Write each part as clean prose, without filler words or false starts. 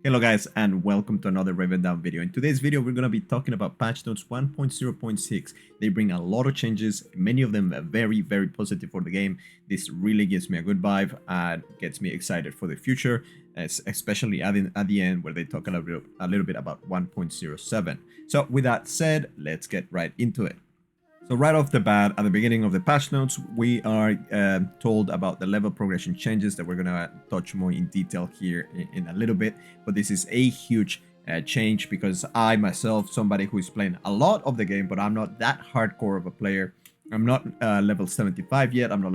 Hello guys and welcome to another Ravendawn video. In today's video we're going to be talking about patch notes 1.0.6. They bring a lot of changes, many of them are very positive for the game. This really gives me a good vibe and gets me excited for the future, especially at the end where they talk a little bit about 1.07. So with that said, let's get right into it. So right off the bat, at the beginning of the patch notes, we are told about the level progression changes that we're going to touch more in detail here in a little bit. But this is a huge change because I myself, somebody who is playing a lot of the game, but I'm not that hardcore of a player. I'm not level 75 yet. I'm not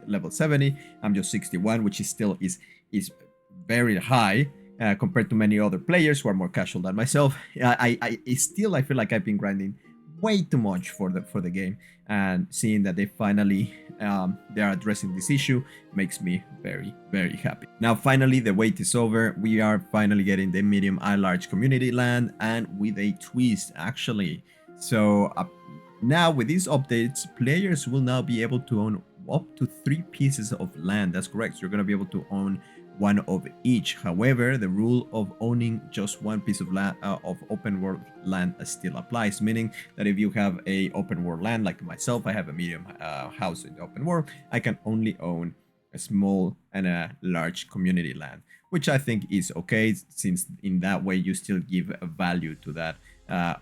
level 70. I'm just 61, which is still is very high compared to many other players who are more casual than myself. I feel like I've been grinding way too much for the game, and seeing that they finally they are addressing this issue makes me very happy. Now finally the wait is over. We are finally getting the medium and large community land, and with a twist actually. So now with these updates, players will now be able to own up to 3 pieces of land. That's correct. So you're going to be able to own one of each. However, the rule of owning just one piece of land of open world land still applies, meaning that if you have a open world land like myself, I have a medium house in the open world, I can only own a small and a large community land, which I think is okay, since in that way you still give a value to that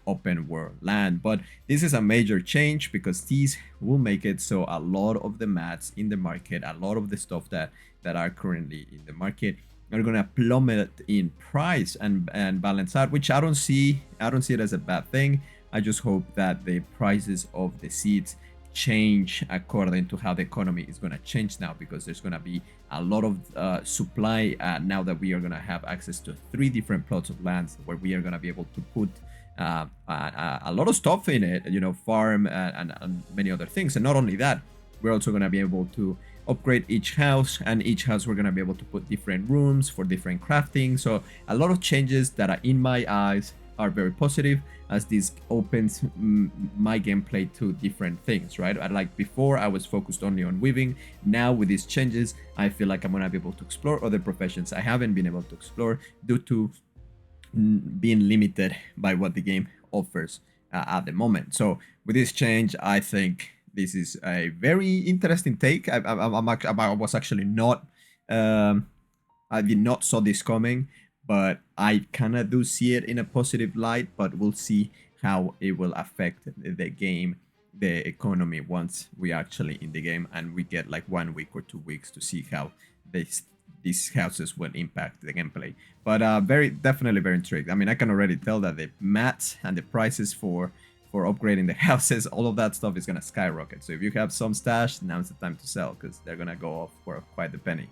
open world land. But this is a major change because these will make it so a lot of the mats in the market, a lot of the stuff that are currently in the market, are gonna plummet in price and balance out, which I don't see it as a bad thing. I just hope that the prices of the seeds change according to how the economy is going to change now, because there's going to be a lot of supply now that we are going to have access to 3 different plots of lands where we are going to be able to put a lot of stuff in it, you know, farm and many other things. And not only that, we're also going to be able to upgrade each house, and each house we're going to be able to put different rooms for different crafting. So a lot of changes that are, in my eyes, are very positive, as this opens my gameplay to different things, right? Like before, I was focused only on weaving. Now with these changes, I feel like I'm gonna be able to explore other professions I haven't been able to explore due to being limited by what the game offers at the moment. So with this change, I think this is a very interesting take. I was actually not I did not saw this coming, but I kind of do see it in a positive light. But we'll see how it will affect the game, the economy, once we actually in the game and we get like 1 week or 2 weeks to see how these houses will impact the gameplay. But definitely very intrigued. I mean, I can already tell that the mats and the prices for upgrading the houses, all of that stuff is gonna skyrocket. So if you have some stash, now's the time to sell, because they're gonna go off for quite the penny.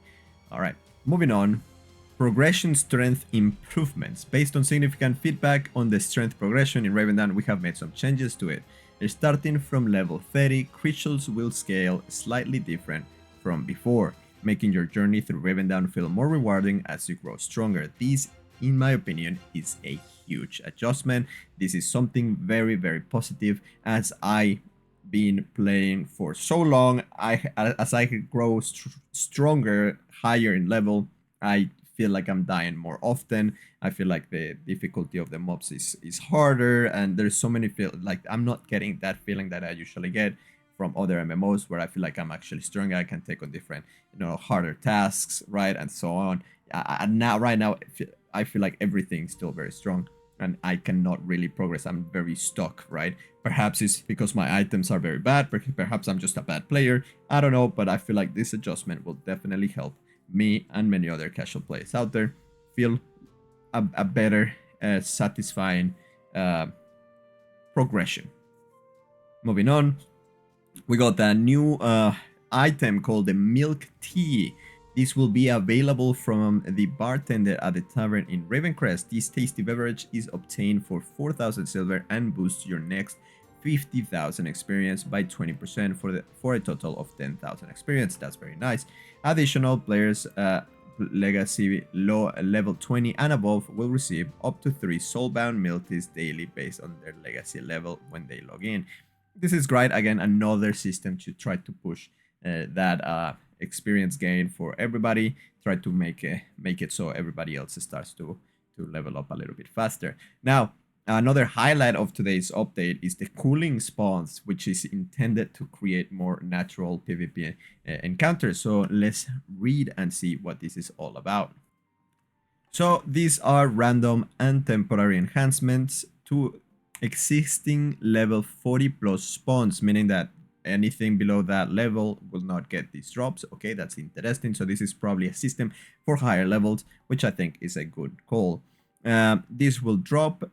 All right, moving on. Progression strength improvements. Based on significant feedback on the strength progression in Ravendawn, we have made some changes to it. Starting from level 30, creatures will scale slightly different from before, making your journey through Ravendawn feel more rewarding as you grow stronger. This, in my opinion, is a huge adjustment. This is something very positive, as I been playing for so long. As I grow stronger, higher in level, I feel like I'm dying more often. I feel like the difficulty of the mobs is harder, and there's so many like I'm not getting that feeling that I usually get from other MMOs, where I feel like I'm actually stronger. I can take on different, you know, harder tasks, right, and so on. Right now, I feel like everything's still very strong, and I cannot really progress. I'm very stuck, right? Perhaps it's because my items are very bad. Perhaps I'm just a bad player. I don't know, but I feel like this adjustment will definitely help me and many other casual players out there feel a better, satisfying progression. Moving on, we got a new item called the milk tea. This will be available from the bartender at the tavern in Ravencrest. This tasty beverage is obtained for 4,000 silver and boosts your next 50,000 experience by 20% for a total of 10,000 experience. That's very nice. Additional players legacy level 20 and above will receive up to 3 soulbound milk teas daily based on their legacy level when they log in. This is great. Again, another system to try to push that experience gain for everybody. Try to make it so everybody else starts to level up a little bit faster. Now, another highlight of today's update is the cooling spawns, which is intended to create more natural PvP encounters. So let's read and see what this is all about. So these are random and temporary enhancements to existing level 40 plus spawns, meaning that anything below that level will not get these drops. Okay, that's interesting. So this is probably a system for higher levels, which I think is a good call. This will drop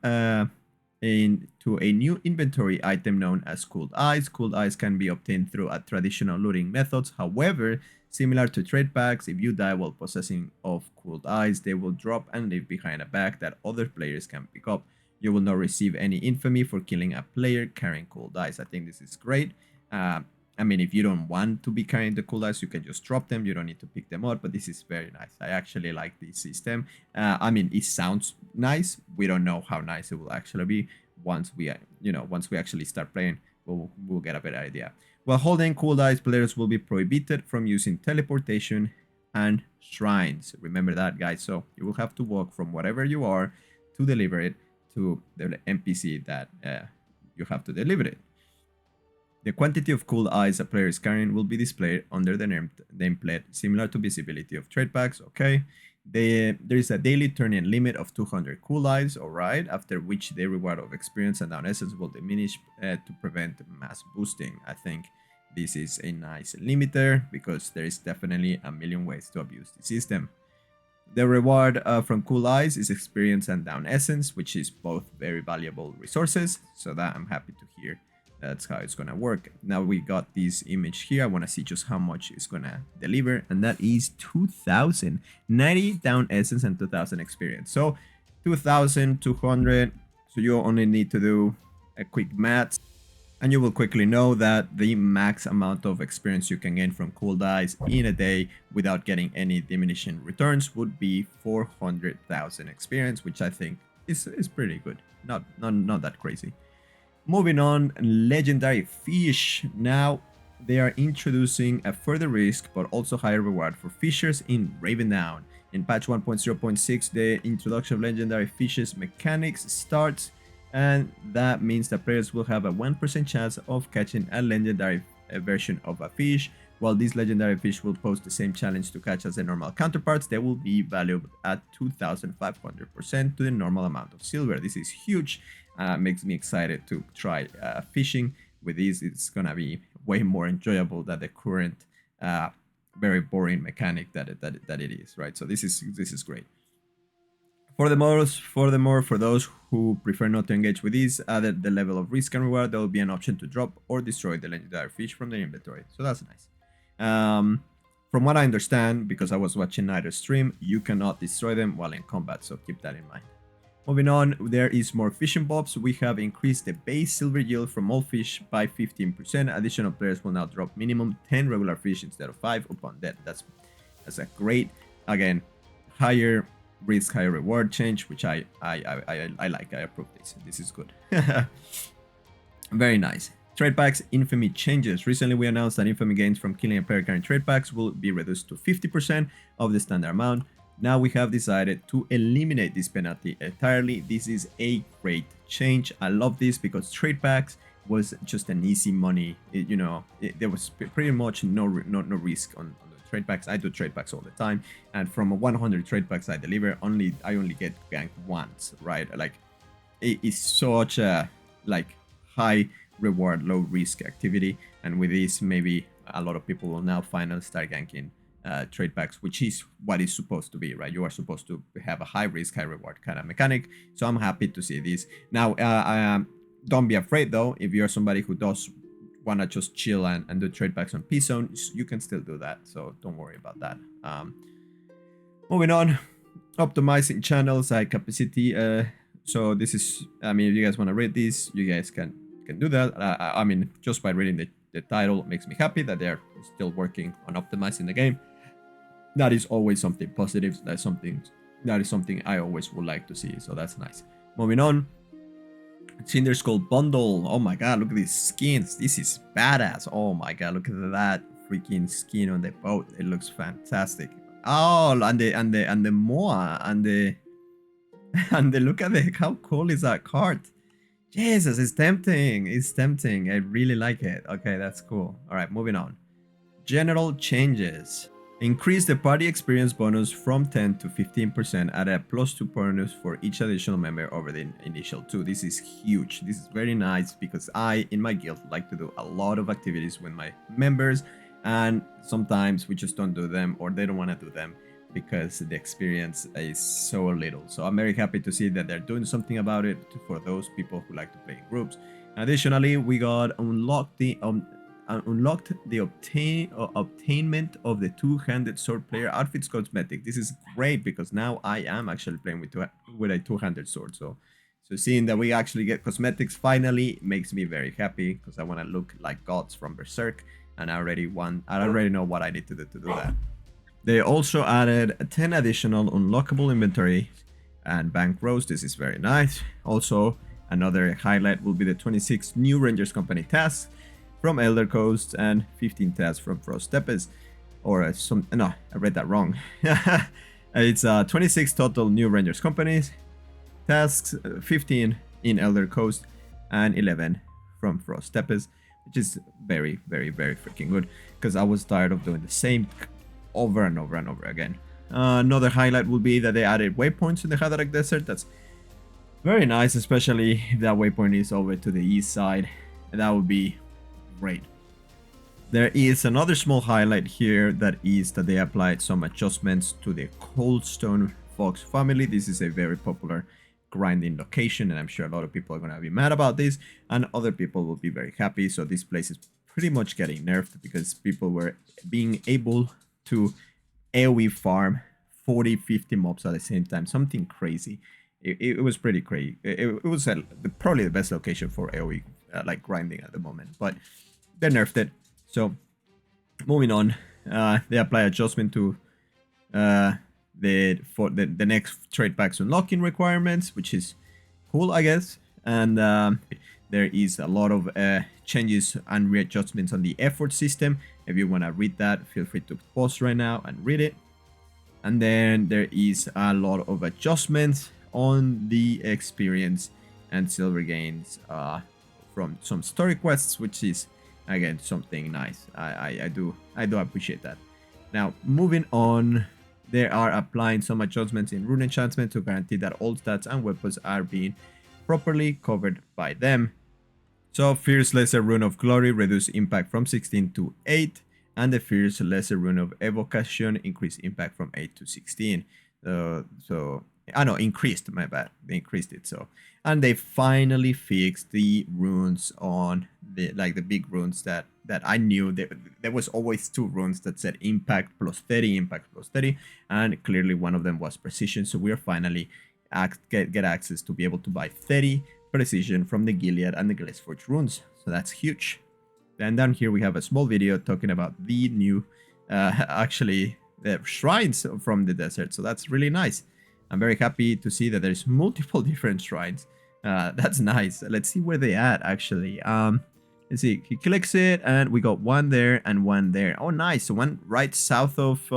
into a new inventory item known as Cooled Eyes. Cooled Eyes can be obtained through traditional looting methods. However, similar to Tradepacks, if you die while possessing of Cooled Eyes, they will drop and leave behind a bag that other players can pick up. You will not receive any infamy for killing a player carrying Cooled Eyes. I think this is great. I mean, if you don't want to be carrying the Cooled Eyes, you can just drop them. You don't need to pick them up, but this is very nice. I actually like this system. I mean, it sounds nice. We don't know how nice it will actually be. Once we actually start playing, we'll get a better idea. While holding Cooled Eyes, players will be prohibited from using teleportation and shrines. Remember that, guys. So you will have to walk from wherever you are to deliver it to the NPC that you have to deliver it. The quantity of Cooled Eyes a player is carrying will be displayed under the nameplate, similar to visibility of Tradepacks. Okay, there is a daily turn-in limit of 200 Cooled Eyes, alright, after which the reward of experience and down essence will diminish to prevent mass boosting. I think this is a nice limiter because there is definitely a million ways to abuse the system. The reward from Cooled Eyes is experience and down essence, which is both very valuable resources, so that I'm happy to hear. That's how it's gonna work. Now we got this image here. I want to see just how much it's gonna deliver, and that is 2,000, 90 down essence and 2,000 experience. So 2,200. So you only need to do a quick math, and you will quickly know that the max amount of experience you can gain from Cooled Eyes in a day without getting any diminishing returns would be 400,000 experience, which I think is pretty good. Not that crazy. Moving on, legendary fish. Now they are introducing a further risk but also higher reward for fishers in Ravendawn. In patch 1.0.6, the introduction of legendary fishes mechanics starts, and that means that players will have a 1% chance of catching a legendary version of a fish. While these legendary fish will pose the same challenge to catch as their normal counterparts, they will be valued at 2,500% to the normal amount of silver. This is huge. Makes me excited to try fishing with these. It's gonna be way more enjoyable than the current very boring mechanic that it is, right? So this is great. Furthermore, for those who prefer not to engage with these, at the level of risk and reward, there will be an option to drop or destroy the legendary fish from the inventory. So that's nice. From what I understand, because I was watching Nighter's stream, you cannot destroy them while in combat, so keep that in mind. Moving on, there is more fishing buffs. We have increased the base silver yield from all fish by 15%. Additional players will now drop minimum 10 regular fish instead of 5 upon death. That's a great, again, higher risk, higher reward change, which I like. I approve this. This is good. Very nice. Tradepacks infamy changes. Recently, we announced that infamy gains from killing a player carrying tradepacks will be reduced to 50% of the standard amount. Now we have decided to eliminate this penalty entirely. This is a great change. I love this because Tradepacks was just an easy money. There was pretty much no risk on the Tradepacks. I do Tradepacks all the time, and from 100 Tradepacks I deliver, I only get ganked once, right? Like, it is such a high reward, low risk activity, and with this, maybe a lot of people will now finally start ganking Tradepacks, which is what it's supposed to be, right? You are supposed to have a high risk, high reward kind of mechanic. So I'm happy to see this. Now, don't be afraid though. If you're somebody who does want to just chill and do Tradepacks on P-Zone, you can still do that. So don't worry about that. Moving on, optimizing channels high capacity. So this is, I mean, if you guys want to read this, you guys can do that. I mean, just by reading the title makes me happy that they're still working on optimizing the game. That is always something positive. That is something I always would like to see. So that's nice. Moving on. Cinder Skull bundle. Oh my god, look at these skins. This is badass. Oh my god, look at that freaking skin on the boat. It looks fantastic. Oh, and the Moa and the And then look at how cool is that card? Jesus, it's tempting. It's tempting. I really like it. Okay, that's cool. All right, moving on. General changes. Increase the party experience bonus from 10 to 15%, add a +2 bonus for each additional member over the initial 2. This is huge. This is very nice because I, in my guild, like to do a lot of activities with my members, and sometimes we just don't do them or they don't want to do them because the experience is so little. So I'm very happy to see that they're doing something about it for those people who like to play in groups. Additionally, we got unlocked the obtainment of the two-handed sword player outfits cosmetic. This is great because now I am actually playing with a two-handed sword. So seeing that we actually get cosmetics finally makes me very happy because I want to look like gods from Berserk, and I already know what I need to do that. They also added 10 additional unlockable inventory and bank rows. This is very nice. Also, another highlight will be the 26 new Rangers Company tasks from Elder Coast and 15 tasks from Frost Steppes. Or no, I read that wrong. It's 26 total new Rangers Companies tasks, 15 in Elder Coast and 11 from Frost Steppes, which is very, very, very freaking good because I was tired of doing the same over and over and over again. Another highlight will be that they added waypoints in the Hadarak Desert. That's very nice, especially if that waypoint is over to the east side. And that would be great. There is another small highlight here, that is that they applied some adjustments to the Coldstone Fox family. This is a very popular grinding location, and I'm sure a lot of people are going to be mad about this, and other people will be very happy. So this place is pretty much getting nerfed because people were being able to AoE farm 40-50 mobs at the same time, something crazy. It was pretty crazy. It was probably the best location for AoE like grinding at the moment, but they nerfed it. So moving on, they apply adjustment to the next trade packs unlocking requirements, which is cool, I guess. And there is a lot of changes and readjustments on the effort system. If you want to read that, feel free to pause right now and read it. And then there is a lot of adjustments on the experience and silver gains from some story quests, which is again something nice. I do appreciate that. Now moving on, they are applying some adjustments in rune enchantment to guarantee that all stats and weapons are being properly covered by them. So Fierce Lesser Rune of Glory reduced impact from 16 to 8, and the Fierce Lesser Rune of Evocation increased impact from 8 to 16. Increased, my bad. They increased it. So, and they finally fixed the runes on the big runes that I knew. There was always 2 runes that said impact plus 30, impact plus 30, and clearly one of them was precision. So we are finally get access to be able to buy 30 precision from the Gilead and the Glazforge runes. So that's huge. And down here we have a small video talking about the new the shrines from the desert. So that's really nice. I'm very happy to see that there's multiple different shrines. That's nice. Let's see where they at actually. Let's see. He clicks it and we got one there and one there. Oh, nice. So one right south of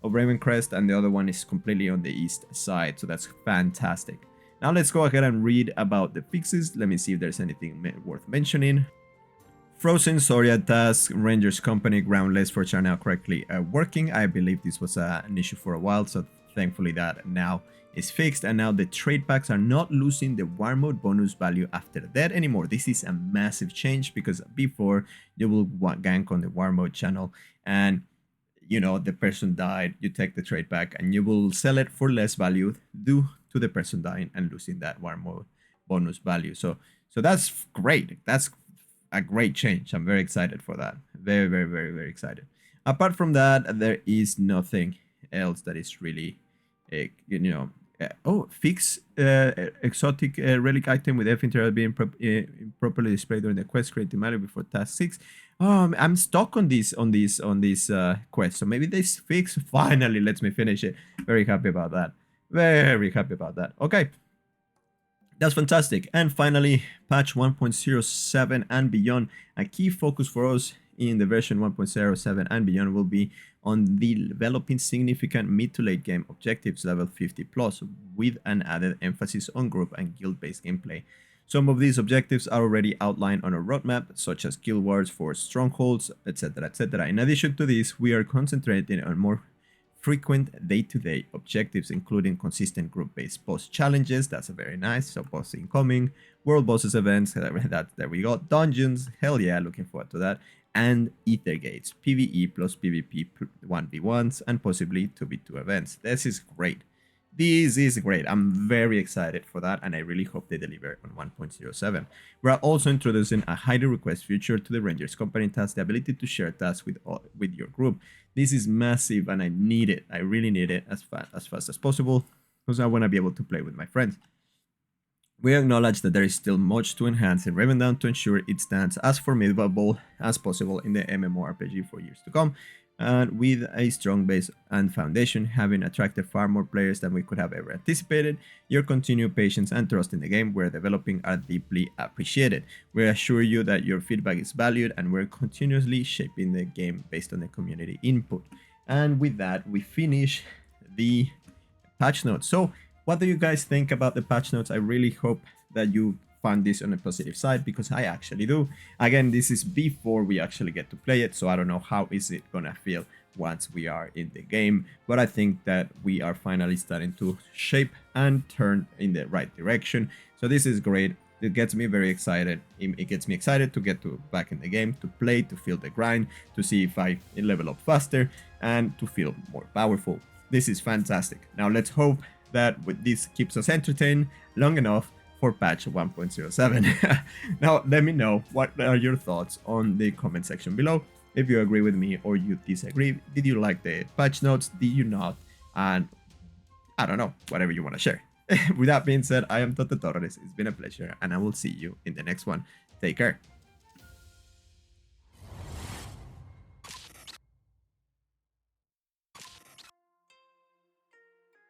Ravencrest, and the other one is completely on the east side. So that's fantastic. Now let's go ahead and read about the fixes. Let me see if there's anything worth mentioning. Frozen Soria task, Rangers Company, Groundless Forge are now correctly working. I believe this was an issue for a while, so thankfully that now is fixed. And now the trade packs are not losing the war mode bonus value after that anymore. This is a massive change because before you will gank on the war mode channel and you know the person died, you take the trade pack and you will sell it for less value due to the person dying and losing that war mode bonus value. So that's great. That's a great change. I'm very excited for that. Very, very, very, very excited. Apart from that, there is nothing else that is really, fix exotic relic item with F interrupt being properly displayed during the quest, creating matter before task 6. I'm stuck on this quest, so maybe this fix finally lets me finish it. Very happy about that. Very happy about that. Okay. That's fantastic. And finally, patch 1.07 and beyond. A key focus for us in the version 1.07 and beyond will be on developing significant mid to late game objectives level 50 plus, with an added emphasis on group and guild based gameplay. Some of these objectives are already outlined on a roadmap, such as guild wars for strongholds, etc. etc. In addition to this, we are concentrating on more frequent day-to-day objectives, including consistent group-based boss challenges. That's a very nice. So boss incoming, world bosses events. There we go. Dungeons. Hell yeah, looking forward to that. And ether gates, PvE plus PvP 1v1s, and possibly 2v2 events. This is great. This is great. I'm very excited for that, and I really hope they deliver on 1.07. We are also introducing a highly request feature to the Rangers company task, the ability to share tasks with your group. This is massive, and I need it. I really need it as fast as possible, because I want to be able to play with my friends. We acknowledge that there is still much to enhance in Ravendawn to ensure it stands as formidable as possible in the MMORPG for years to come. And with a strong base and foundation, having attracted far more players than we could have ever anticipated, your continued patience and trust in the game we're developing are deeply appreciated. We assure you that your feedback is valued, and we're continuously shaping the game based on the community input. And with that, we finish the patch notes. So what do you guys think about the patch notes? I really hope that you found this on a positive side, because I actually do. Again, this is before we actually get to play it, so I don't know how is it gonna feel once we are in the game, but I think that we are finally starting to shape and turn in the right direction. So this is great. It gets me very excited. It gets me excited to get back in the game, to play, to feel the grind, to see if I level up faster, and to feel more powerful. This is fantastic. Now let's hope that this keeps us entertained long enough for patch 1.07. Now let me know what are your thoughts on the comment section below. If you agree with me or you disagree, did you like the patch notes, did you not, and I don't know, whatever you want to share. With that being said, I am Tote Torres. It's been a pleasure, and I will see you in the next one. Take care.